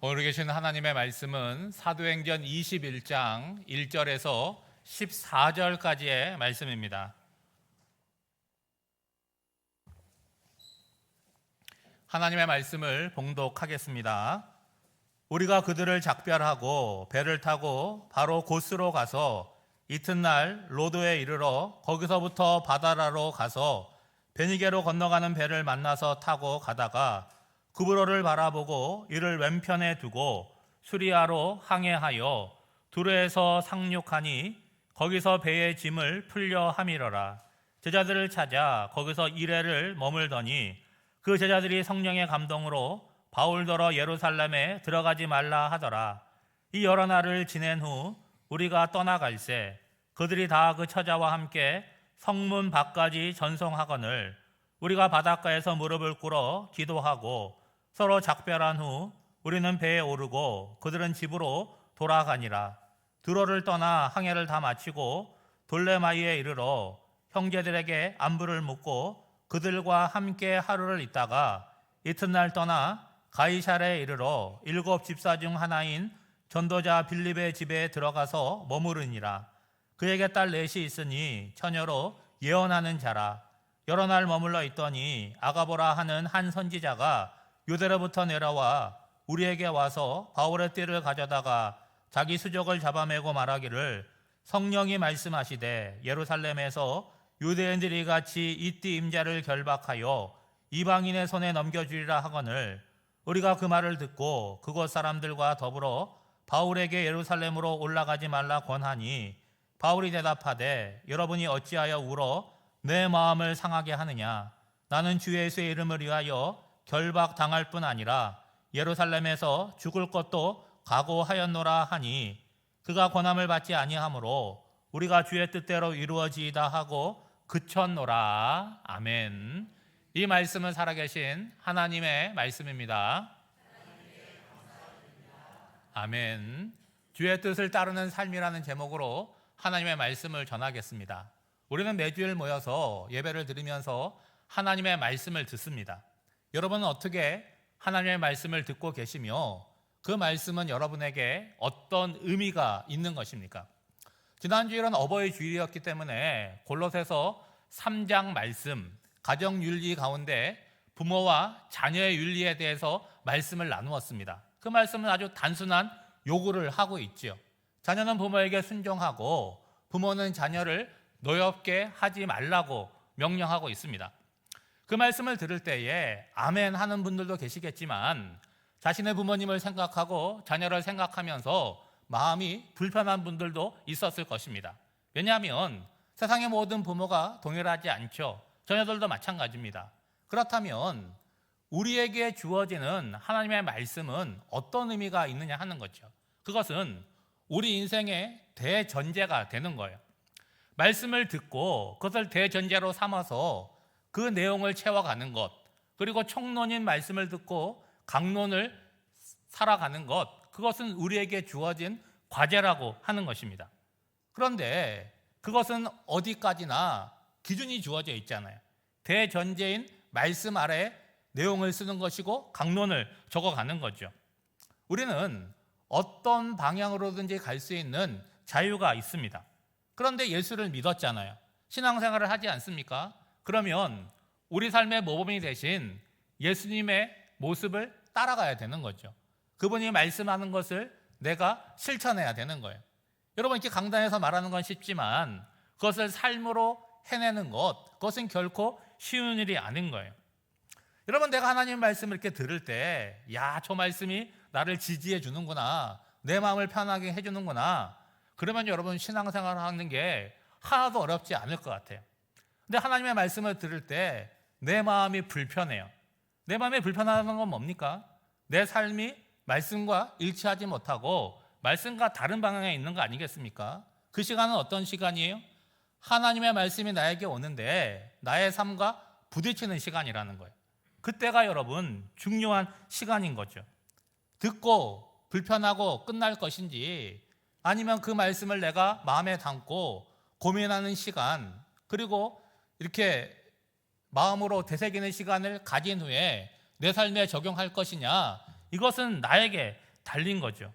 오늘 계신 하나님의 말씀은 사도행전 21장 1절에서 14절까지의 말씀입니다. 하나님의 말씀을 봉독하겠습니다. 우리가 그들을 작별하고 배를 타고 바로 고스로 가서 이튿날 로도에 이르러 거기서부터 바다라로 가서 베니게로 건너가는 배를 만나서 타고 가다가 구브로를 바라보고 이를 왼편에 두고 수리아로 항해하여 두르에서 상륙하니 거기서 배의 짐을 풀려 함이러라. 제자들을 찾아 거기서 이레를 머물더니 그 제자들이 성령의 감동으로 바울더러 예루살렘에 들어가지 말라 하더라. 이 여러 날을 지낸 후 우리가 떠나갈새 그들이 다 그 처자와 함께 성문 밖까지 전송하거늘 우리가 바닷가에서 무릎을 꿇어 기도하고 서로 작별한 후 우리는 배에 오르고 그들은 집으로 돌아가니라. 두로를 떠나 항해를 다 마치고 돌레마이에 이르러 형제들에게 안부를 묻고 그들과 함께 하루를 있다가 이튿날 떠나 가이사랴에 이르러 7 집사 중 하나인 전도자 빌립의 집에 들어가서 머무르니라. 그에게 딸 넷이 있으니 처녀로 예언하는 자라. 여러 날 머물러 있더니 아가보라 하는 한 선지자가 유대로부터 내려와 우리에게 와서 바울의 띠를 가져다가 자기 수족을 잡아매고 말하기를 성령이 말씀하시되 예루살렘에서 유대인들이 같이 이 띠 임자를 결박하여 이방인의 손에 넘겨주리라 하거늘 우리가 그 말을 듣고 그곳 사람들과 더불어 바울에게 예루살렘으로 올라가지 말라 권하니 바울이 대답하되 여러분이 어찌하여 울어 내 마음을 상하게 하느냐. 나는 주 예수의 이름을 위하여 결박당할 뿐 아니라 예루살렘에서 죽을 것도 각오하였노라 하니 그가 권함을 받지 아니하므로 우리가 주의 뜻대로 이루어지이다 하고 그쳤노라. 아멘. 이 말씀은 살아계신 하나님의 말씀입니다. 아멘. 주의 뜻을 따르는 삶이라는 제목으로 하나님의 말씀을 전하겠습니다. 우리는 매주일 모여서 예배를 드리면서 하나님의 말씀을 듣습니다. 여러분은 어떻게 하나님의 말씀을 듣고 계시며 그 말씀은 여러분에게 어떤 의미가 있는 것입니까? 지난주일은 어버이 주일이었기 때문에 골로새서 3장 말씀, 가정윤리 가운데 부모와 자녀의 윤리에 대해서 말씀을 나누었습니다. 그 말씀은 아주 단순한 요구를 하고 있죠. 자녀는 부모에게 순종하고 부모는 자녀를 노엽게 하지 말라고 명령하고 있습니다. 그 말씀을 들을 때에 아멘 하는 분들도 계시겠지만 자신의 부모님을 생각하고 자녀를 생각하면서 마음이 불편한 분들도 있었을 것입니다. 왜냐하면 세상의 모든 부모가 동일하지 않죠. 자녀들도 마찬가지입니다. 그렇다면 우리에게 주어지는 하나님의 말씀은 어떤 의미가 있느냐 하는 거죠. 그것은 우리 인생의 대전제가 되는 거예요. 말씀을 듣고 그것을 대전제로 삼아서 그 내용을 채워가는 것, 그리고 총론인 말씀을 듣고 강론을 살아가는 것, 그것은 우리에게 주어진 과제라고 하는 것입니다. 그런데 그것은 어디까지나 기준이 주어져 있잖아요. 대전제인 말씀 아래 내용을 쓰는 것이고 강론을 적어가는 거죠. 우리는 어떤 방향으로든지 갈 수 있는 자유가 있습니다. 그런데 예수를 믿었잖아요. 신앙생활을 하지 않습니까? 그러면 우리 삶의 모범이 되신 예수님의 모습을 따라가야 되는 거죠. 그분이 말씀하는 것을 내가 실천해야 되는 거예요. 여러분, 이렇게 강단에서 말하는 건 쉽지만 그것을 삶으로 해내는 것, 그것은 결코 쉬운 일이 아닌 거예요. 여러분, 내가 하나님 말씀을 이렇게 들을 때 저 말씀이 나를 지지해 주는구나, 내 마음을 편하게 해주는구나, 그러면 여러분 신앙생활을 하는 게 하나도 어렵지 않을 것 같아요. 근데 하나님의 말씀을 들을 때 내 마음이 불편해요. 내 마음이 불편하다는 건 뭡니까? 내 삶이 말씀과 일치하지 못하고 말씀과 다른 방향에 있는 거 아니겠습니까? 그 시간은 어떤 시간이에요? 하나님의 말씀이 나에게 오는데 나의 삶과 부딪히는 시간이라는 거예요. 그때가 여러분 중요한 시간인 거죠. 듣고 불편하고 끝날 것인지 아니면 그 말씀을 내가 마음에 담고 고민하는 시간, 그리고 이렇게 마음으로 되새기는 시간을 가진 후에 내 삶에 적용할 것이냐, 이것은 나에게 달린 거죠.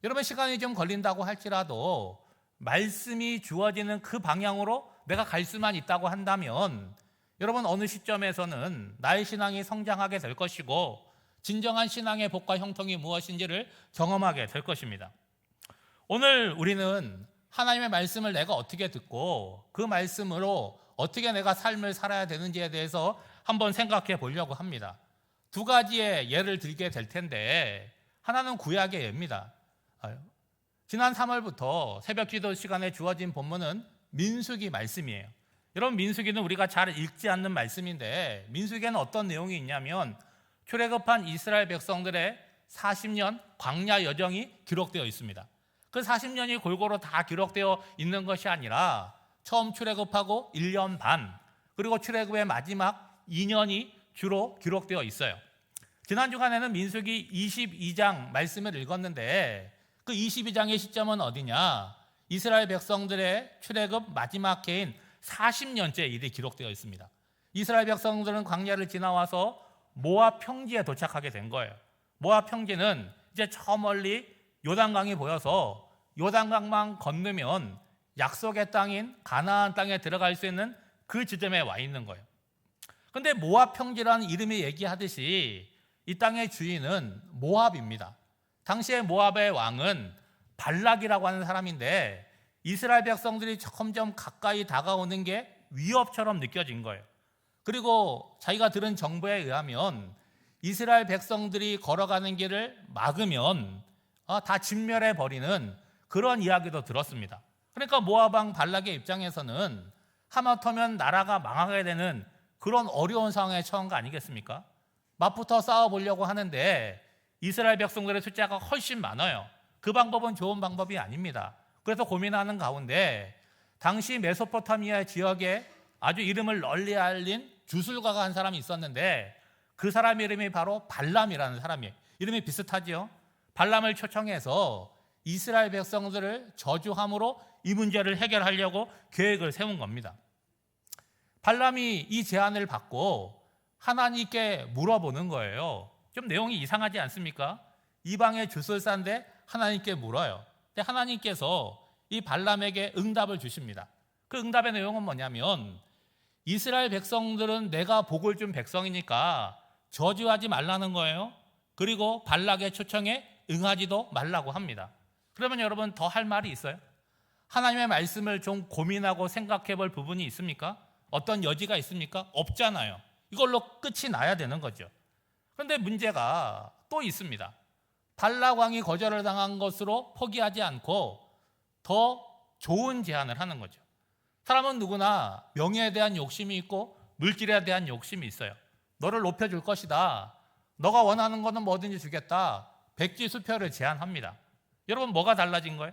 여러분, 시간이 좀 걸린다고 할지라도 말씀이 주어지는 그 방향으로 내가 갈 수만 있다고 한다면 여러분, 어느 시점에서는 나의 신앙이 성장하게 될 것이고 진정한 신앙의 복과 형통이 무엇인지를 경험하게 될 것입니다. 오늘 우리는 하나님의 말씀을 내가 어떻게 듣고 그 말씀으로 어떻게 내가 삶을 살아야 되는지에 대해서 한번 생각해 보려고 합니다. 두 가지의 예를 들게 될 텐데, 하나는 구약의 예입니다. 지난 3월부터 새벽 기도 시간에 주어진 본문은 민수기 말씀이에요. 여러분, 민수기는 우리가 잘 읽지 않는 말씀인데 민수기에는 어떤 내용이 있냐면 출애굽한 이스라엘 백성들의 40년 광야 여정이 기록되어 있습니다. 그 40년이 골고루 다 기록되어 있는 것이 아니라 처음 출애굽하고 1년 반, 그리고 출애굽의 마지막 2년이 주로 기록되어 있어요. 지난 주간에는 민수기 22장 말씀을 읽었는데 그 22장의 시점은 어디냐? 이스라엘 백성들의 출애굽 마지막 해인 40년째 일이 기록되어 있습니다. 이스라엘 백성들은 광야를 지나와서 모압 평지에 도착하게 된 거예요. 모압 평지는 이제 저 멀리 요단강이 보여서 요단강만 건너면 약속의 땅인 가나안 땅에 들어갈 수 있는 그 지점에 와 있는 거예요. 그런데 모압 평지라는 이름이 얘기하듯이 이 땅의 주인은 모압입니다. 당시에 모압의 왕은 발락이라고 하는 사람인데 이스라엘 백성들이 점점 가까이 다가오는 게 위협처럼 느껴진 거예요. 그리고 자기가 들은 정보에 의하면 이스라엘 백성들이 걸어가는 길을 막으면 다 진멸해버리는 그런 이야기도 들었습니다. 그러니까 모압 왕 발락의 입장에서는 하마터면 나라가 망하게 되는 그런 어려운 상황에 처한 거 아니겠습니까? 맞붙어 싸워보려고 하는데 이스라엘 백성들의 숫자가 훨씬 많아요. 그 방법은 좋은 방법이 아닙니다. 그래서 고민하는 가운데 당시 메소포타미아 지역에 아주 이름을 널리 알린 주술가가 한 사람이 있었는데 그 사람 이름이 바로 발람이라는 사람이에요. 이름이 비슷하죠. 발람을 초청해서 이스라엘 백성들을 저주함으로 이 문제를 해결하려고 계획을 세운 겁니다. 발람이 이 제안을 받고 하나님께 물어보는 거예요. 좀 내용이 이상하지 않습니까? 이방의 주술사인데 하나님께 물어요. 근데 하나님께서 이 발람에게 응답을 주십니다. 그 응답의 내용은 뭐냐면 이스라엘 백성들은 내가 복을 준 백성이니까 저주하지 말라는 거예요. 그리고 발락의 초청에 응하지도 말라고 합니다. 그러면 여러분, 더 할 말이 있어요? 하나님의 말씀을 좀 고민하고 생각해 볼 부분이 있습니까? 어떤 여지가 있습니까? 없잖아요. 이걸로 끝이 나야 되는 거죠. 그런데 문제가 또 있습니다. 발락 왕이 거절을 당한 것으로 포기하지 않고 더 좋은 제안을 하는 거죠. 사람은 누구나 명예에 대한 욕심이 있고 물질에 대한 욕심이 있어요. 너를 높여줄 것이다. 너가 원하는 것은 뭐든지 주겠다. 백지수표를 제안합니다. 여러분, 뭐가 달라진 거예요?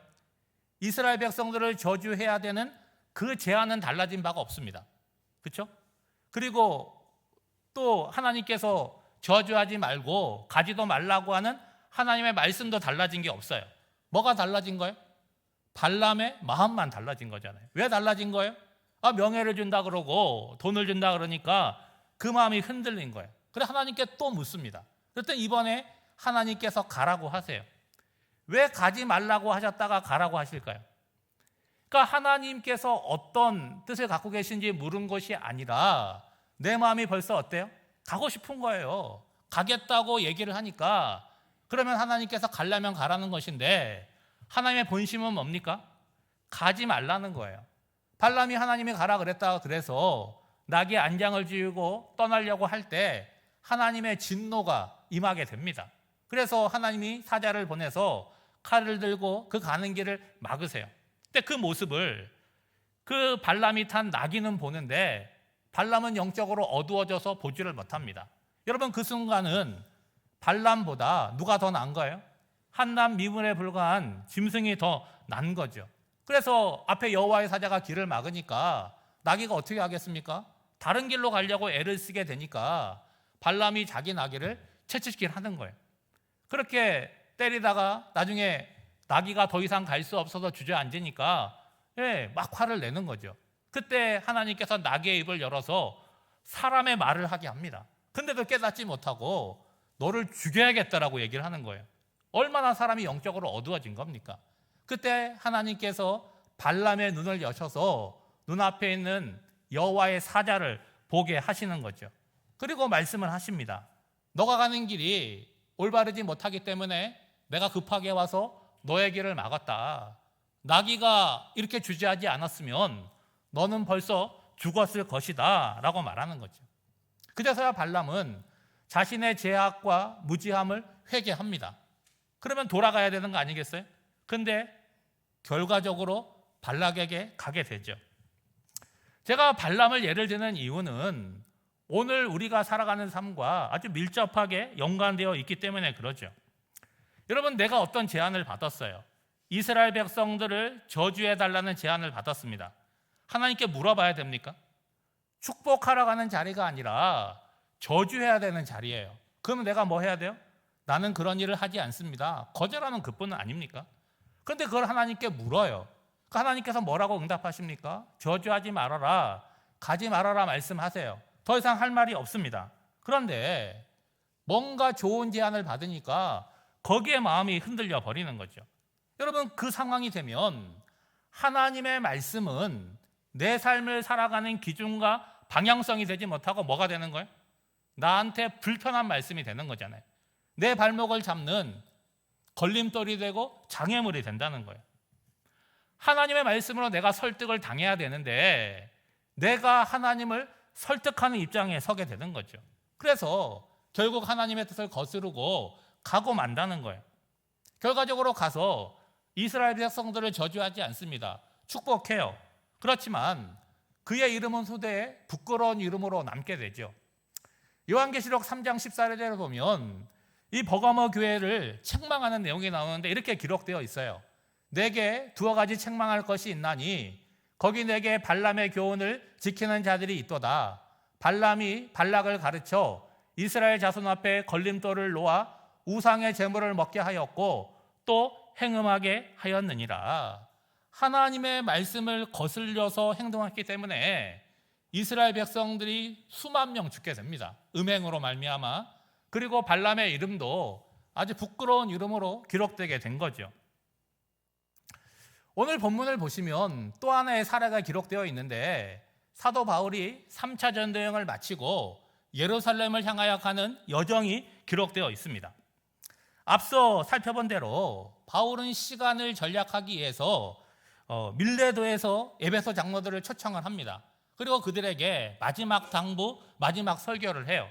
이스라엘 백성들을 저주해야 되는 그 제안은 달라진 바가 없습니다. 그렇죠? 그리고 또 하나님께서 저주하지 말고 가지도 말라고 하는 하나님의 말씀도 달라진 게 없어요. 뭐가 달라진 거예요? 발람의 마음만 달라진 거잖아요. 왜 달라진 거예요? 명예를 준다 그러고 돈을 준다 그러니까 그 마음이 흔들린 거예요. 그래서 하나님께 또 묻습니다. 그랬더니 이번에 하나님께서 가라고 하세요. 왜 가지 말라고 하셨다가 가라고 하실까요? 그러니까 하나님께서 어떤 뜻을 갖고 계신지 물은 것이 아니라 내 마음이 벌써 어때요? 가고 싶은 거예요. 가겠다고 얘기를 하니까 그러면 하나님께서 가려면 가라는 것인데 하나님의 본심은 뭡니까? 가지 말라는 거예요. 발람이 하나님이 가라 그랬다 그래서 나귀 안장을 지우고 떠나려고 할 때 하나님의 진노가 임하게 됩니다. 그래서 하나님이 사자를 보내서 칼을 들고 그 가는 길을 막으세요. 근데 그 모습을 그 발람이 탄 나귀는 보는데 발람은 영적으로 어두워져서 보지를 못합니다. 여러분, 그 순간은 발람보다 누가 더 나은 거예요? 한남 미문에 불과한 짐승이 더 난 거죠. 그래서 앞에 여호와의 사자가 길을 막으니까 나귀가 어떻게 하겠습니까? 다른 길로 가려고 애를 쓰게 되니까 발람이 자기 나귀를 채찍질 하는 거예요. 그렇게 때리다가 나중에 나귀가 더 이상 갈 수 없어서 주저앉으니까 막 화를 내는 거죠. 그때 하나님께서 나귀의 입을 열어서 사람의 말을 하게 합니다. 근데도 깨닫지 못하고 너를 죽여야겠다라고 얘기를 하는 거예요. 얼마나 사람이 영적으로 어두워진 겁니까? 그때 하나님께서 발람의 눈을 여셔서 눈앞에 있는 여호와의 사자를 보게 하시는 거죠. 그리고 말씀을 하십니다. 너가 가는 길이 올바르지 못하기 때문에 내가 급하게 와서 너의 길을 막았다. 나귀가 이렇게 주저하지 않았으면 너는 벌써 죽었을 것이다 라고 말하는 거죠. 그제서야 발람은 자신의 죄악과 무지함을 회개합니다. 그러면 돌아가야 되는 거 아니겠어요? 근데 결과적으로 발락에게 가게 되죠. 제가 발람을 예를 드는 이유는 오늘 우리가 살아가는 삶과 아주 밀접하게 연관되어 있기 때문에 그러죠. 여러분, 내가 어떤 제안을 받았어요. 이스라엘 백성들을 저주해달라는 제안을 받았습니다. 하나님께 물어봐야 됩니까? 축복하러 가는 자리가 아니라 저주해야 되는 자리예요. 그러면 내가 뭐 해야 돼요? 나는 그런 일을 하지 않습니다. 거절하는 그뿐은 아닙니까? 그런데 그걸 하나님께 물어요. 하나님께서 뭐라고 응답하십니까? 저주하지 말아라, 가지 말아라 말씀하세요. 더 이상 할 말이 없습니다. 그런데 뭔가 좋은 제안을 받으니까 거기에 마음이 흔들려 버리는 거죠. 여러분, 그 상황이 되면 하나님의 말씀은 내 삶을 살아가는 기준과 방향성이 되지 못하고 뭐가 되는 거예요? 나한테 불편한 말씀이 되는 거잖아요. 내 발목을 잡는 걸림돌이 되고 장애물이 된다는 거예요. 하나님의 말씀으로 내가 설득을 당해야 되는데 내가 하나님을 설득하는 입장에 서게 되는 거죠. 그래서 결국 하나님의 뜻을 거스르고 가고 만다는 거예요. 결과적으로 가서 이스라엘 백성들을 저주하지 않습니다. 축복해요. 그렇지만 그의 이름은 후대에 부끄러운 이름으로 남게 되죠. 요한계시록 3장 14절에 보면 이 버가모 교회를 책망하는 내용이 나오는데 이렇게 기록되어 있어요. 내게 두어 가지 책망할 것이 있나니 거기 내게 발람의 교훈을 지키는 자들이 있도다. 발람이 발락을 가르쳐 이스라엘 자손 앞에 걸림돌을 놓아 우상의 제물을 먹게 하였고 또 행음하게 하였느니라. 하나님의 말씀을 거슬려서 행동했기 때문에 이스라엘 백성들이 수만 명 죽게 됩니다. 음행으로 말미암아. 그리고 발람의 이름도 아주 부끄러운 이름으로 기록되게 된 거죠. 오늘 본문을 보시면 또 하나의 사례가 기록되어 있는데 사도 바울이 3차 전도여행을 마치고 예루살렘을 향하여 가는 여정이 기록되어 있습니다. 앞서 살펴본 대로 바울은 시간을 전략하기 위해서 밀레도에서 에베소 장로들을 초청을 합니다. 그리고 그들에게 마지막 당부, 마지막 설교를 해요.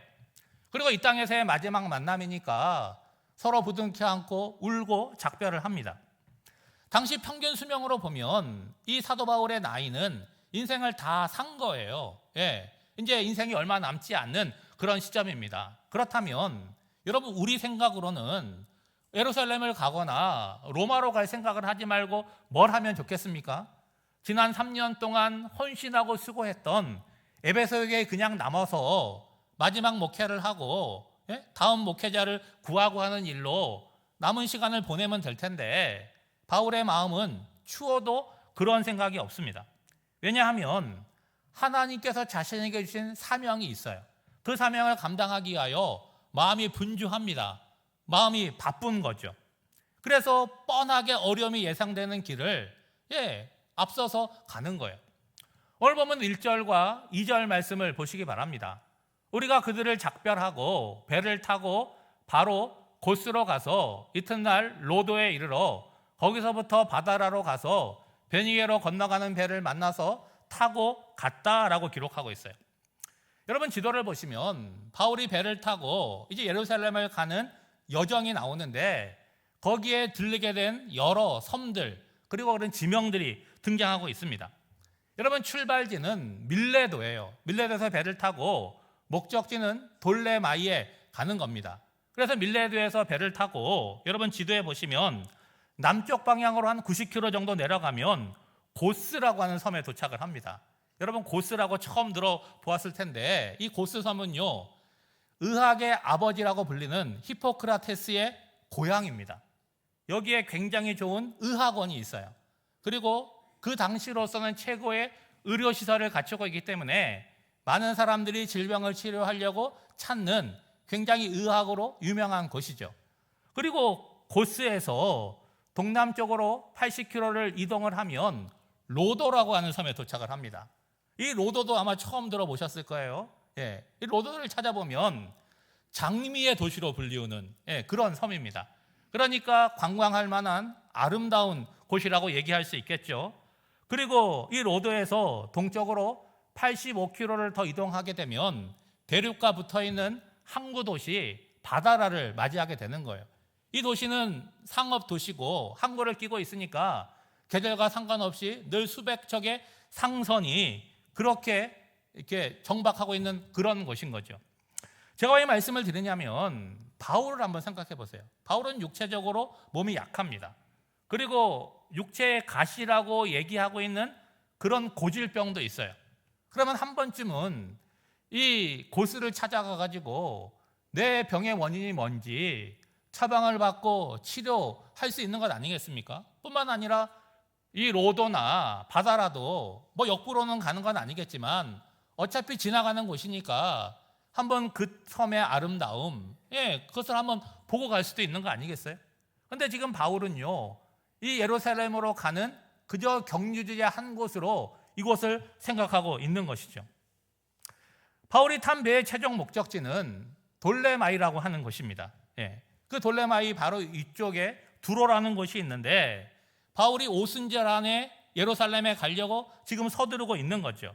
그리고 이 땅에서의 마지막 만남이니까 서로 부둥켜 안고 울고 작별을 합니다. 당시 평균 수명으로 보면 이 사도 바울의 나이는 인생을 다 산 거예요. 이제 인생이 얼마 남지 않는 그런 시점입니다. 그렇다면 여러분, 우리 생각으로는 예루살렘을 가거나 로마로 갈 생각을 하지 말고 뭘 하면 좋겠습니까? 지난 3년 동안 헌신하고 수고했던 에베소에게 그냥 남아서 마지막 목회를 하고 다음 목회자를 구하고 하는 일로 남은 시간을 보내면 될 텐데 바울의 마음은 추워도 그런 생각이 없습니다. 왜냐하면 하나님께서 자신에게 주신 사명이 있어요. 그 사명을 감당하기 위하여 마음이 분주합니다. 마음이 바쁜 거죠. 그래서 뻔하게 어려움이 예상되는 길을 앞서서 가는 거예요. 오늘 보면 1절과 2절 말씀을 보시기 바랍니다. 우리가 그들을 작별하고 배를 타고 바로 고스로 가서 이튿날 로도에 이르러 거기서부터 바다라로 가서 베니게로 건너가는 배를 만나서 타고 갔다라고 기록하고 있어요. 여러분, 지도를 보시면 바울이 배를 타고 이제 예루살렘을 가는 여정이 나오는데 거기에 들르게 된 여러 섬들 그리고 그런 지명들이 등장하고 있습니다. 여러분, 출발지는 밀레도예요. 밀레도에서 배를 타고 목적지는 돌레마이에 가는 겁니다. 그래서 밀레도에서 배를 타고 여러분 지도에 보시면 남쪽 방향으로 한 90km 정도 내려가면 고스라고 하는 섬에 도착을 합니다. 여러분, 고스라고 처음 들어보았을 텐데 이 고스 섬은요, 의학의 아버지라고 불리는 히포크라테스의 고향입니다. 여기에 굉장히 좋은 의학원이 있어요. 그리고 그 당시로서는 최고의 의료시설을 갖추고 있기 때문에 많은 사람들이 질병을 치료하려고 찾는 굉장히 의학으로 유명한 곳이죠. 그리고 고스에서 동남쪽으로 80km를 이동을 하면 로도라고 하는 섬에 도착을 합니다. 이 로도도 아마 처음 들어보셨을 거예요. 이 로도를 찾아보면 장미의 도시로 불리우는 그런 섬입니다. 그러니까 관광할 만한 아름다운 곳이라고 얘기할 수 있겠죠. 그리고 이 로도에서 동쪽으로 85km를 더 이동하게 되면 대륙과 붙어있는 항구 도시 바다라를 맞이하게 되는 거예요. 이 도시는 상업 도시고 항구를 끼고 있으니까 계절과 상관없이 늘 수백 척의 상선이 그렇게 이렇게 정박하고 있는 그런 곳인 거죠. 제가 왜 이 말씀을 드리냐면 바울을 한번 생각해 보세요. 바울은 육체적으로 몸이 약합니다. 그리고 육체의 가시라고 얘기하고 있는 그런 고질병도 있어요. 그러면 한 번쯤은 이 고스를 찾아가 가지고 내 병의 원인이 뭔지 처방을 받고 치료할 수 있는 것 아니겠습니까? 뿐만 아니라 이 로도나 바다라도 뭐 역부로는 가는 건 아니겠지만 어차피 지나가는 곳이니까 한번 그 섬의 아름다움, 그것을 한번 보고 갈 수도 있는 거 아니겠어요? 근데 지금 바울은요, 이 예루살렘으로 가는 그저 경유지의 한 곳으로 이곳을 생각하고 있는 것이죠. 바울이 탄 배의 최종 목적지는 돌레마이라고 하는 곳입니다. 그 돌레마이 바로 이쪽에 두로라는 곳이 있는데 바울이 오순절 안에 예루살렘에 가려고 지금 서두르고 있는 거죠.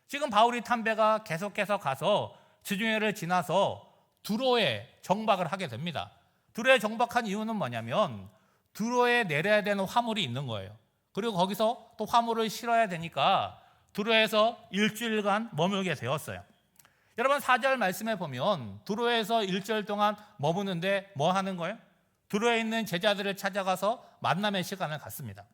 지금 바울이 탄 배가 계속해서 가서 지중해를 지나서 두로에 정박을 하게 됩니다. 두로에 정박한 이유는 뭐냐면 두로에 내려야 되는 화물이 있는 거예요. 그리고 거기서 또 화물을 실어야 되니까 두로에서 일주일간 머물게 되었어요. 여러분 4절 말씀에 보면 두로에서 일주일 동안 머무는데 뭐 하는 거예요? 두로에 있는 제자들을 찾아가서 만남의 시간을 갖습니다.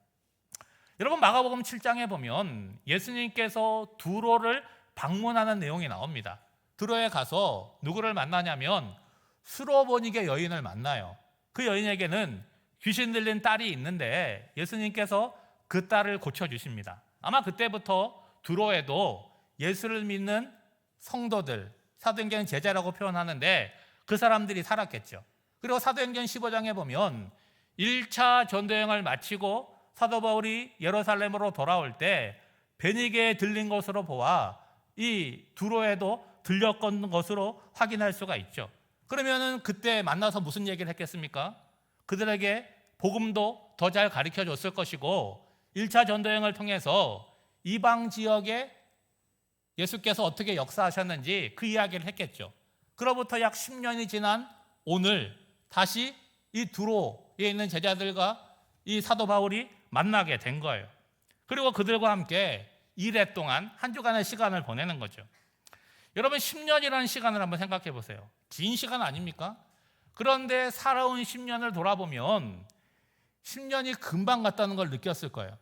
여러분 마가복음 7장에 보면 예수님께서 두로를 방문하는 내용이 나옵니다. 두로에 가서 누구를 만나냐면 수로보니게 여인을 만나요. 그 여인에게는 귀신 들린 딸이 있는데 예수님께서 그 딸을 고쳐주십니다. 아마 그때부터 두로에도 예수를 믿는 성도들, 사도행전 제자라고 표현하는데 그 사람들이 살았겠죠. 그리고 사도행전 15장에 보면 1차 전도여행을 마치고 사도 바울이 예루살렘으로 돌아올 때 베니게에 들린 것으로 보아 이 두로에도 들렸던 것으로 확인할 수가 있죠. 그러면은 그때 만나서 무슨 얘기를 했겠습니까? 그들에게 복음도 더 잘 가르쳐 줬을 것이고 1차 전도여행을 통해서 이방 지역에 예수께서 어떻게 역사하셨는지 그 이야기를 했겠죠. 그로부터 약 10년이 지난 오늘 다시 이 두로에 있는 제자들과 이 사도 바울이 만나게 된 거예요. 그리고 그들과 함께 1회 동안 한 주간의 시간을 보내는 거죠. 여러분 10년이라는 시간을 한번 생각해 보세요. 긴 시간 아닙니까? 그런데 살아온 10년을 돌아보면 10년이 금방 갔다는 걸 느꼈을 거예요.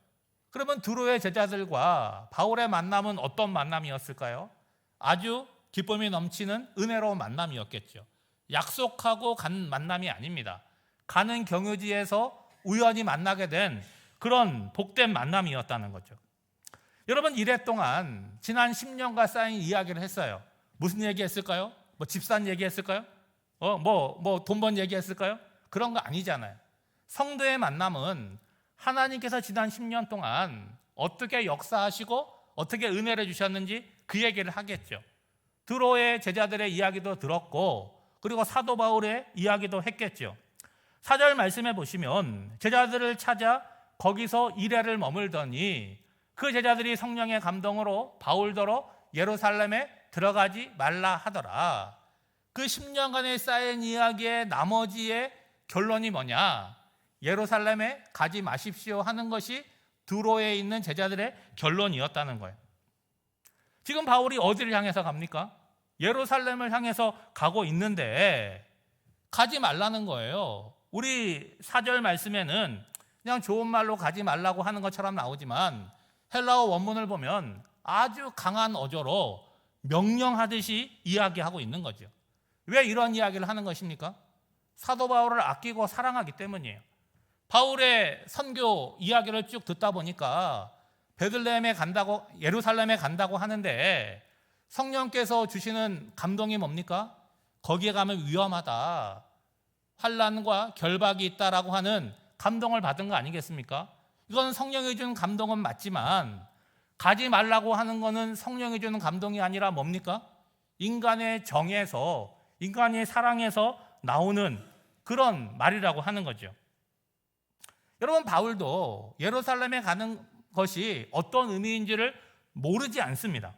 그러면 두로의 제자들과 바울의 만남은 어떤 만남이었을까요? 아주 기쁨이 넘치는 은혜로운 만남이었겠죠. 약속하고 간 만남이 아닙니다. 가는 경유지에서 우연히 만나게 된 그런 복된 만남이었다는 거죠. 여러분 1회 동안 지난 10년간 쌓인 이야기를 했어요. 무슨 얘기 했을까요? 뭐 집산 얘기 했을까요? 돈 번 얘기 했을까요? 그런 거 아니잖아요. 성도의 만남은 하나님께서 지난 10년 동안 어떻게 역사하시고 어떻게 은혜를 주셨는지 그 얘기를 하겠죠. 두로의 제자들의 이야기도 들었고 그리고 사도 바울의 이야기도 했겠죠. 4절 말씀해 보시면 제자들을 찾아 거기서 1회를 머물더니 그 제자들이 성령의 감동으로 바울더러 예루살렘에 들어가지 말라 하더라. 그 10년간의 쌓인 이야기의 나머지의 결론이 뭐냐? 예루살렘에 가지 마십시오 하는 것이 두로에 있는 제자들의 결론이었다는 거예요. 지금 바울이 어디를 향해서 갑니까? 예루살렘을 향해서 가고 있는데 가지 말라는 거예요. 우리 4절 말씀에는 그냥 좋은 말로 가지 말라고 하는 것처럼 나오지만 헬라어 원문을 보면 아주 강한 어조로 명령하듯이 이야기하고 있는 거죠. 왜 이런 이야기를 하는 것입니까? 사도 바울을 아끼고 사랑하기 때문이에요. 바울의 선교 이야기를 쭉 듣다 보니까 베들레헴에 간다고, 예루살렘에 간다고 하는데 성령께서 주시는 감동이 뭡니까? 거기에 가면 위험하다. 환난과 결박이 있다라고 하는 감동을 받은 거 아니겠습니까? 이건 성령이 주는 감동은 맞지만 가지 말라고 하는 거는 성령이 주는 감동이 아니라 뭡니까? 인간의 정에서, 인간의 사랑에서 나오는 그런 말이라고 하는 거죠. 여러분, 바울도 예루살렘에 가는 것이 어떤 의미인지를 모르지 않습니다.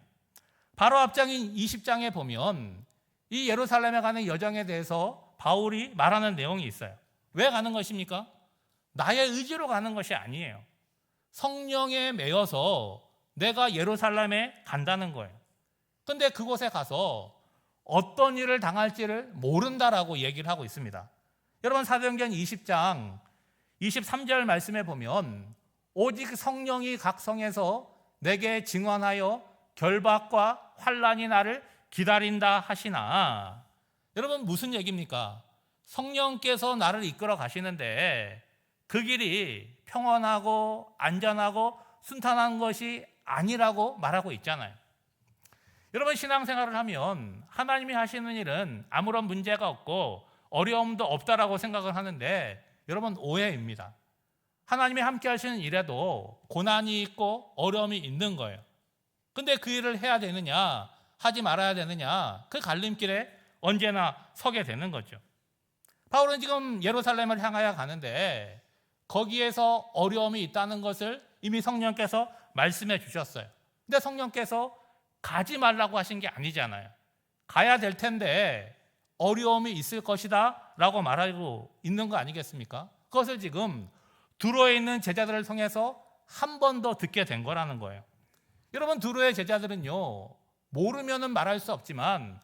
바로 앞장인 20장에 보면 이 예루살렘에 가는 여정에 대해서 바울이 말하는 내용이 있어요. 왜 가는 것입니까? 나의 의지로 가는 것이 아니에요. 성령에 매여서 내가 예루살렘에 간다는 거예요. 근데 그곳에 가서 어떤 일을 당할지를 모른다라고 얘기를 하고 있습니다. 여러분, 사도행전 20장 23절 말씀에 보면 오직 성령이 각 성에서 내게 증언하여 결박과 환난이 나를 기다린다 하시나. 여러분, 무슨 얘기입니까? 성령께서 나를 이끌어 가시는데 그 길이 평온하고 안전하고 순탄한 것이 아니라고 말하고 있잖아요. 여러분, 신앙생활을 하면 하나님이 하시는 일은 아무런 문제가 없고 어려움도 없다라고 생각을 하는데 여러분, 오해입니다. 하나님이 함께 하시는 일에도 고난이 있고 어려움이 있는 거예요. 근데 그 일을 해야 되느냐 하지 말아야 되느냐, 그 갈림길에 언제나 서게 되는 거죠. 바울은 지금 예루살렘을 향하여 가는데 거기에서 어려움이 있다는 것을 이미 성령께서 말씀해 주셨어요. 근데 성령께서 가지 말라고 하신 게 아니잖아요. 가야 될 텐데 어려움이 있을 것이다 라고 말하고 있는 거 아니겠습니까? 그것을 지금 두로에 있는 제자들을 통해서 한 번 더 듣게 된 거라는 거예요. 여러분, 두로의 제자들은요, 모르면은 말할 수 없지만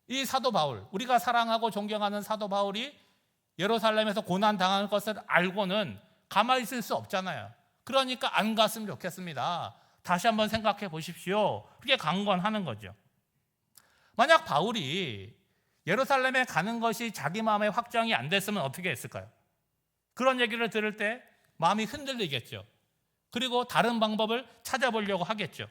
이 사도 바울, 우리가 사랑하고 존경하는 사도 바울이 예루살렘에서 고난 당할 것을 알고는 가만히 있을 수 없잖아요. 그러니까 안 갔으면 좋겠습니다. 다시 한번 생각해 보십시오. 그게 강권하는 거죠. 만약 바울이 예루살렘에 가는 것이 자기 마음에 확정이 안 됐으면 어떻게 했을까요? 그런 얘기를 들을 때 마음이 흔들리겠죠. 그리고 다른 방법을 찾아보려고 하겠죠.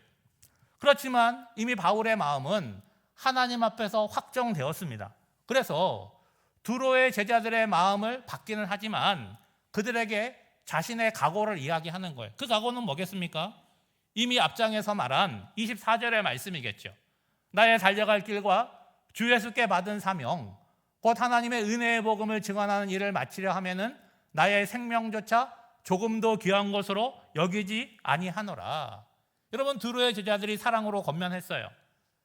그렇지만 이미 바울의 마음은 하나님 앞에서 확정되었습니다. 그래서 두로의 제자들의 마음을 받기는 하지만 그들에게 자신의 각오를 이야기하는 거예요. 그 각오는 뭐겠습니까? 이미 앞장에서 말한 24절의 말씀이겠죠. 나의 달려갈 길과 주 예수께 받은 사명, 곧 하나님의 은혜의 복음을 증언하는 일을 마치려 하면은 나의 생명조차 조금도 귀한 것으로 여기지 아니하노라. 여러분, 두로의 제자들이 사랑으로 권면했어요.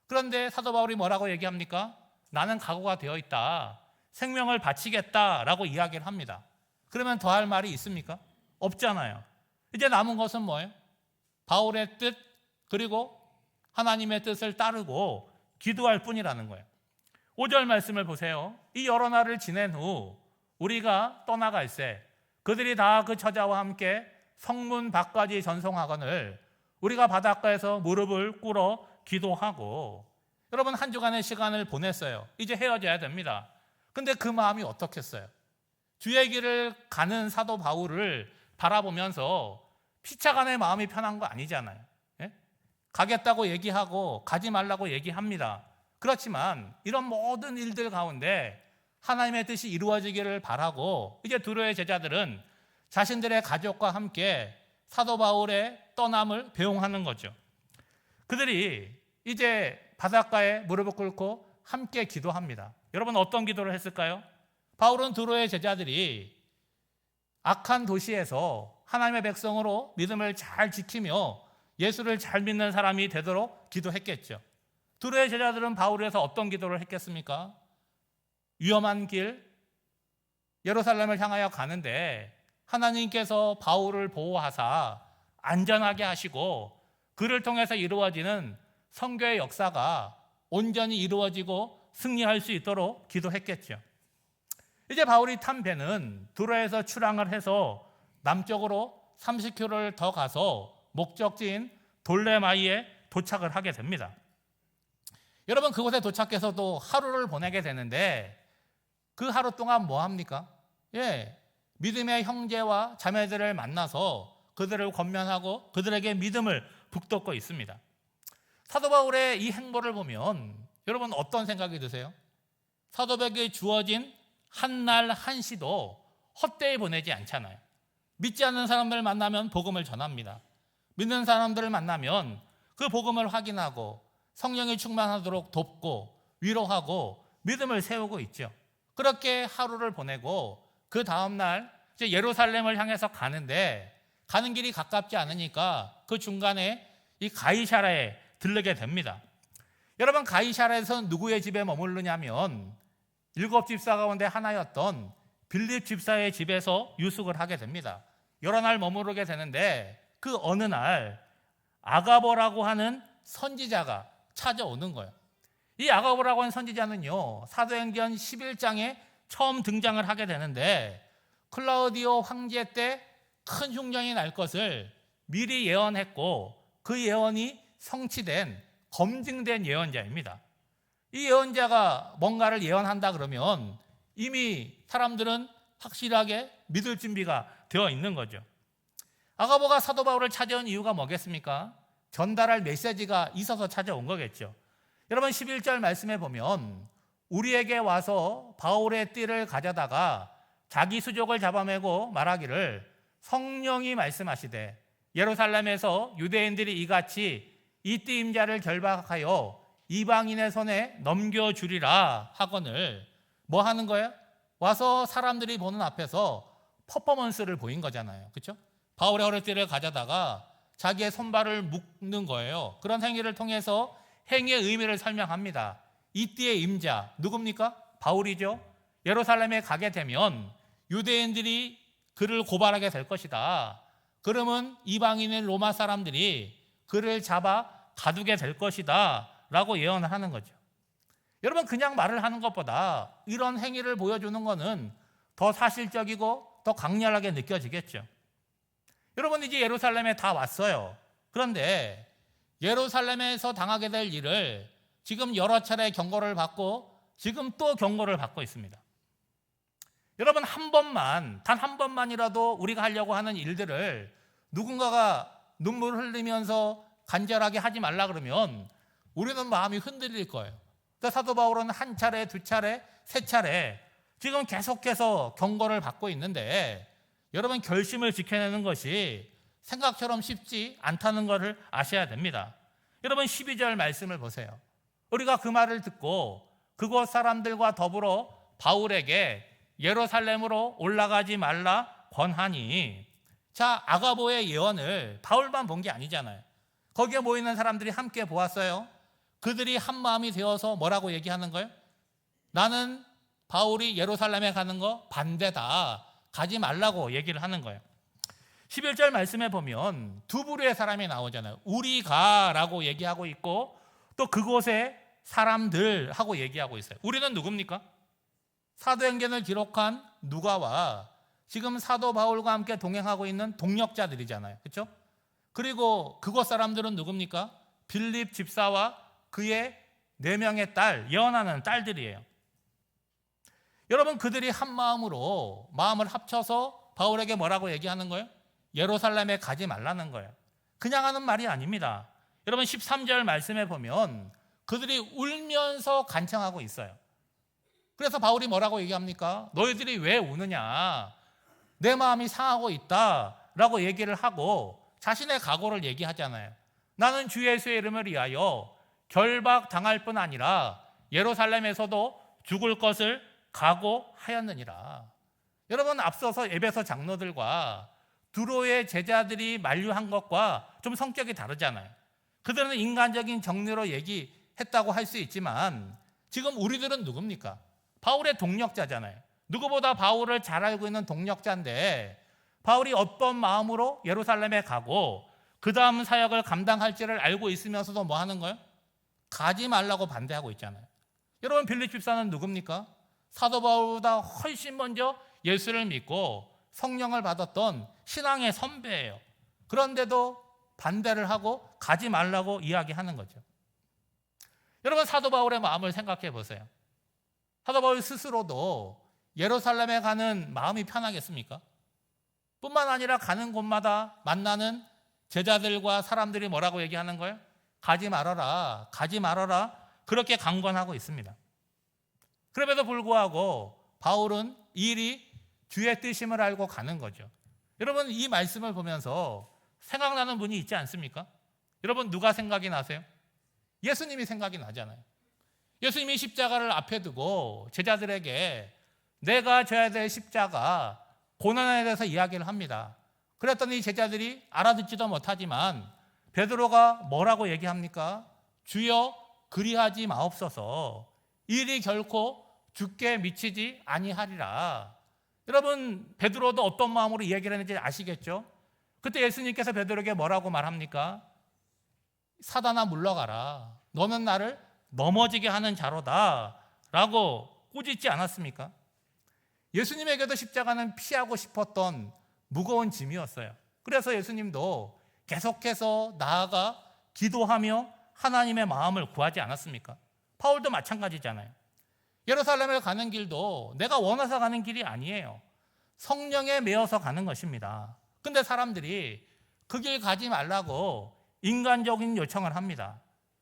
그런데 사도 바울이 뭐라고 얘기합니까? 나는 각오가 되어 있다. 생명을 바치겠다라고 이야기를 합니다. 그러면 더할 말이 있습니까? 없잖아요. 이제 남은 것은 뭐예요? 바울의 뜻, 그리고 하나님의 뜻을 따르고 기도할 뿐이라는 거예요. 5절 말씀을 보세요. 이 여러 날을 지낸 후 우리가 떠나갈새 그들이 다 그 처자와 함께 성문 밖까지 전송하거늘 우리가 바닷가에서 무릎을 꿇어 기도하고. 여러분, 한 주간의 시간을 보냈어요. 이제 헤어져야 됩니다. 근데 그 마음이 어떻겠어요? 주의 길을 가는 사도 바울을 바라보면서 피차간의 마음이 편한 거 아니잖아요. 예? 가겠다고 얘기하고 가지 말라고 얘기합니다. 그렇지만 이런 모든 일들 가운데 하나님의 뜻이 이루어지기를 바라고 이제 두로의 제자들은 자신들의 가족과 함께 사도 바울의 떠남을 배웅하는 거죠. 그들이 이제 바닷가에 무릎을 꿇고 함께 기도합니다. 여러분, 어떤 기도를 했을까요? 바울은 두로의 제자들이 악한 도시에서 하나님의 백성으로 믿음을 잘 지키며 예수를 잘 믿는 사람이 되도록 기도했겠죠. 두로의 제자들은 바울에서 어떤 기도를 했겠습니까? 위험한 길, 예루살렘을 향하여 가는데 하나님께서 바울을 보호하사 안전하게 하시고 그를 통해서 이루어지는 선교의 역사가 온전히 이루어지고 승리할 수 있도록 기도했겠죠. 이제 바울이 탄 배는 두로에서 출항을 해서 남쪽으로 30km를 더 가서 목적지인 돌레마이에 도착을 하게 됩니다. 여러분, 그곳에 도착해서도 하루를 보내게 되는데 그 하루 동안 뭐 합니까? 믿음의 형제와 자매들을 만나서 그들을 권면하고 그들에게 믿음을 북돋고 있습니다. 사도 바울의 이 행보를 보면 여러분 어떤 생각이 드세요? 사도백에 주어진 한날 한시도 헛되이 보내지 않잖아요. 믿지 않는 사람들을 만나면 복음을 전합니다. 믿는 사람들을 만나면 그 복음을 확인하고 성령이 충만하도록 돕고 위로하고 믿음을 세우고 있죠. 그렇게 하루를 보내고 그 다음날 이제 예루살렘을 향해서 가는데 가는 길이 가깝지 않으니까 그 중간에 이 가이사랴에 들르게 됩니다. 여러분, 가이사랴에서 누구의 집에 머무르냐면 7집사 가운데 하나였던 빌립 집사의 집에서 유숙을 하게 됩니다. 여러 날 머무르게 되는데 그 어느 날 아가보라고 하는 선지자가 찾아오는 거예요. 이 아가보라고 하는 선지자는요, 사도행전 11장에 처음 등장을 하게 되는데 클라우디오 황제 때 큰 흉년이 날 것을 미리 예언했고 그 예언이 성취된 검증된 예언자입니다. 이 예언자가 뭔가를 예언한다 그러면 이미 사람들은 확실하게 믿을 준비가 되어 있는 거죠. 아가보가 사도 바울을 찾아온 이유가 뭐겠습니까? 전달할 메시지가 있어서 찾아온 거겠죠. 여러분, 11절 말씀에 보면 우리에게 와서 바울의 띠를 가져다가 자기 수족을 잡아매고 말하기를 성령이 말씀하시되 예루살렘에서 유대인들이 이같이 이 띠 임자를 결박하여 이방인의 손에 넘겨주리라 하거늘 뭐 하는 거예요? 와서 사람들이 보는 앞에서 퍼포먼스를 보인 거잖아요. 그렇죠? 바울의 허리띠를 가져다가 자기의 손발을 묶는 거예요. 그런 행위를 통해서 행위의 의미를 설명합니다. 이 띠의 임자 누굽니까? 바울이죠. 예루살렘에 가게 되면 유대인들이 그를 고발하게 될 것이다. 그러면 이방인의 로마 사람들이 그를 잡아 가두게 될 것이다 라고 예언을 하는 거죠. 여러분, 그냥 말을 하는 것보다 이런 행위를 보여주는 것은 더 사실적이고 더 강렬하게 느껴지겠죠. 여러분, 이제 예루살렘에 다 왔어요. 그런데 예루살렘에서 당하게 될 일을 지금 여러 차례 경고를 받고 지금 또 경고를 받고 있습니다. 여러분, 단 한 번만이라도 우리가 하려고 하는 일들을 누군가가 눈물을 흘리면서 간절하게 하지 말라 그러면 우리는 마음이 흔들릴 거예요. 그러니까 사도 바울은 한 차례, 두 차례, 세 차례 지금 계속해서 경고를 받고 있는데 여러분, 결심을 지켜내는 것이 생각처럼 쉽지 않다는 것을 아셔야 됩니다. 여러분, 12절 말씀을 보세요. 우리가 그 말을 듣고 그곳 사람들과 더불어 바울에게 예루살렘으로 올라가지 말라 권하니. 자, 아가보의 예언을 바울만 본 게 아니잖아요. 거기에 모이는 사람들이 함께 보았어요. 그들이 한 마음이 되어서 뭐라고 얘기하는 거예요? 나는 바울이 예루살렘에 가는 거 반대다. 가지 말라고 얘기를 하는 거예요. 11절 말씀에 보면 두 부류의 사람이 나오잖아요. 우리가라고 얘기하고 있고 또 그곳에 사람들 하고 얘기하고 있어요. 우리는 누굽니까? 사도행전을 기록한 누가와 지금 사도 바울과 함께 동행하고 있는 동역자들이잖아요. 그렇죠? 그리고 그곳 사람들은 누굽니까? 빌립 집사와 그의 4명의 딸, 예언하는 딸들이에요. 여러분, 그들이 한 마음으로 마음을 합쳐서 바울에게 뭐라고 얘기하는 거예요? 예루살렘에 가지 말라는 거예요. 그냥 하는 말이 아닙니다. 여러분, 13절 말씀에 보면 그들이 울면서 간청하고 있어요. 그래서 바울이 뭐라고 얘기합니까? 너희들이 왜 우느냐? 내 마음이 상하고 있다라고 얘기를 하고 자신의 각오를 얘기하잖아요. 나는 주 예수의 이름을 위하여 결박당할 뿐 아니라 예루살렘에서도 죽을 것을 각오하였느니라. 여러분, 앞서서 에베소 장로들과 두로의 제자들이 만류한 것과 좀 성격이 다르잖아요. 그들은 인간적인 정리로 얘기했다고 할 수 있지만 지금 우리들은 누굽니까? 바울의 동역자잖아요. 누구보다 바울을 잘 알고 있는 동역자인데 바울이 어떤 마음으로 예루살렘에 가고 그 다음 사역을 감당할지를 알고 있으면서도 뭐 하는 거예요? 가지 말라고 반대하고 있잖아요. 여러분, 빌립 집사는 누굽니까? 사도 바울보다 훨씬 먼저 예수를 믿고 성령을 받았던 신앙의 선배예요. 그런데도 반대를 하고 가지 말라고 이야기하는 거죠. 여러분, 사도 바울의 마음을 생각해 보세요. 사도 바울 스스로도 예루살렘에 가는 마음이 편하겠습니까? 뿐만 아니라 가는 곳마다 만나는 제자들과 사람들이 뭐라고 얘기하는 거예요? 가지 말아라, 가지 말아라, 그렇게 강권하고 있습니다. 그럼에도 불구하고 바울은 이 일이 주의 뜻임을 알고 가는 거죠. 여러분, 이 말씀을 보면서 생각나는 분이 있지 않습니까? 여러분, 누가 생각이 나세요? 예수님이 생각이 나잖아요. 예수님이 십자가를 앞에 두고 제자들에게 내가 져야 될 십자가 고난에 대해서 이야기를 합니다. 그랬더니 제자들이 알아듣지도 못하지만 베드로가 뭐라고 얘기합니까? 주여 그리하지 마옵소서. 이 일이 결코 죽게 미치지 아니하리라. 여러분, 베드로도 어떤 마음으로 이야기를 했는지 아시겠죠? 그때 예수님께서 베드로에게 뭐라고 말합니까? 사단아 물러가라. 너는 나를 넘어지게 하는 자로다 라고 꾸짖지 않았습니까? 예수님에게도 십자가는 피하고 싶었던 무거운 짐이었어요. 그래서 예수님도 계속해서 나아가 기도하며 하나님의 마음을 구하지 않았습니까? 바울도 마찬가지잖아요. 예루살렘을 가는 길도 내가 원해서 가는 길이 아니에요. 성령에 매여서 가는 것입니다. 근데 사람들이 그 길 가지 말라고 인간적인 요청을 합니다.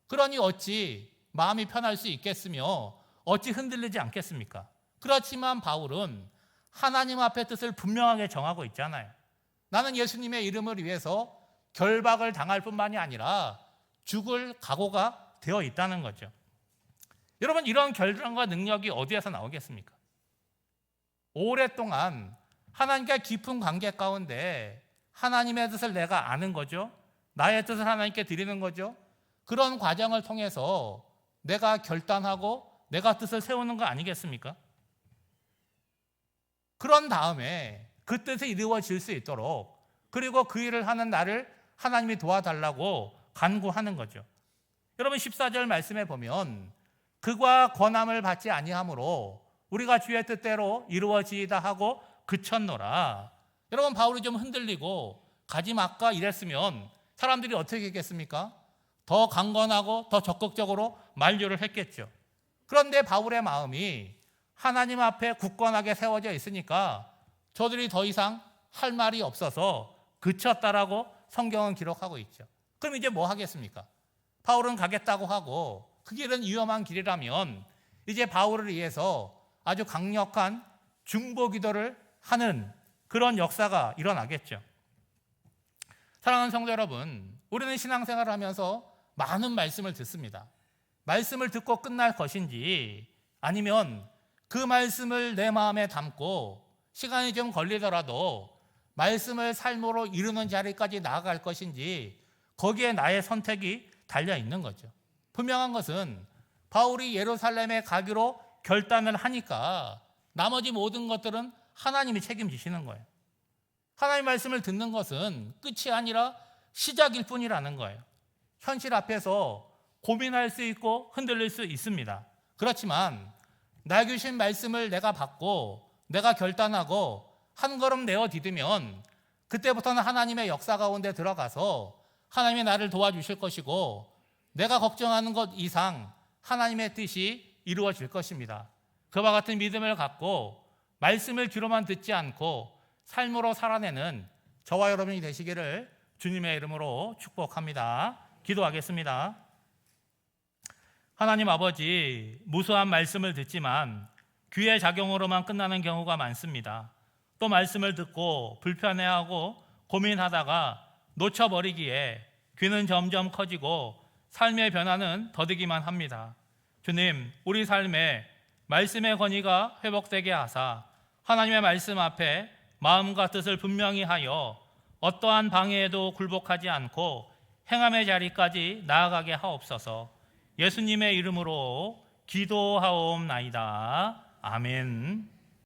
그러니 어찌 마음이 편할 수 있겠으며 어찌 흔들리지 않겠습니까? 그렇지만 바울은 하나님 앞의 뜻을 분명하게 정하고 있잖아요. 나는 예수님의 이름을 위해서 결박을 당할 뿐만이 아니라 죽을 각오가 되어 있다는 거죠. 여러분, 이런 결단과 능력이 어디에서 나오겠습니까? 오랫동안 하나님과 깊은 관계 가운데 하나님의 뜻을 내가 아는 거죠. 나의 뜻을 하나님께 드리는 거죠. 그런 과정을 통해서 내가 결단하고 내가 뜻을 세우는 거 아니겠습니까? 그런 다음에 그 뜻이 이루어질 수 있도록, 그리고 그 일을 하는 나를 하나님이 도와달라고 간구하는 거죠. 여러분, 14절 말씀에 보면 그가 권함을 받지 아니하므로 우리가 주의 뜻대로 이루어지이다 하고 그쳤노라. 여러분, 바울이 좀 흔들리고 가지 말까 이랬으면 사람들이 어떻게 했겠습니까? 더 강건하고 더 적극적으로 만류를 했겠죠. 그런데 바울의 마음이 하나님 앞에 굳건하게 세워져 있으니까 저들이 더 이상 할 말이 없어서 그쳤다라고 성경은 기록하고 있죠. 그럼 이제 뭐 하겠습니까? 바울은 가겠다고 하고 그 길은 위험한 길이라면 이제 바울을 위해서 아주 강력한 중보 기도를 하는 그런 역사가 일어나겠죠. 사랑하는 성도 여러분, 우리는 신앙생활을 하면서 많은 말씀을 듣습니다. 말씀을 듣고 끝날 것인지, 아니면 그 말씀을 내 마음에 담고 시간이 좀 걸리더라도 말씀을 삶으로 이루는 자리까지 나아갈 것인지, 거기에 나의 선택이 달려 있는 거죠. 분명한 것은 바울이 예루살렘에 가기로 결단을 하니까 나머지 모든 것들은 하나님이 책임지시는 거예요. 하나님의 말씀을 듣는 것은 끝이 아니라 시작일 뿐이라는 거예요. 현실 앞에서 고민할 수 있고 흔들릴 수 있습니다. 그렇지만 나에게 주신 말씀을 내가 받고 내가 결단하고 한 걸음 내어 디디면 그때부터는 하나님의 역사 가운데 들어가서 하나님이 나를 도와주실 것이고 내가 걱정하는 것 이상 하나님의 뜻이 이루어질 것입니다. 그와 같은 믿음을 갖고 말씀을 귀로만 듣지 않고 삶으로 살아내는 저와 여러분이 되시기를 주님의 이름으로 축복합니다. 기도하겠습니다. 하나님 아버지, 무수한 말씀을 듣지만 귀의 작용으로만 끝나는 경우가 많습니다. 또 말씀을 듣고 불편해하고 고민하다가 놓쳐버리기에 귀는 점점 커지고 삶의 변화는 더디기만 합니다. 주님, 우리 삶에 말씀의 권위가 회복되게 하사 하나님의 말씀 앞에 마음과 뜻을 분명히 하여 어떠한 방해에도 굴복하지 않고 행함의 자리까지 나아가게 하옵소서. 예수님의 이름으로 기도하옵나이다. 아멘.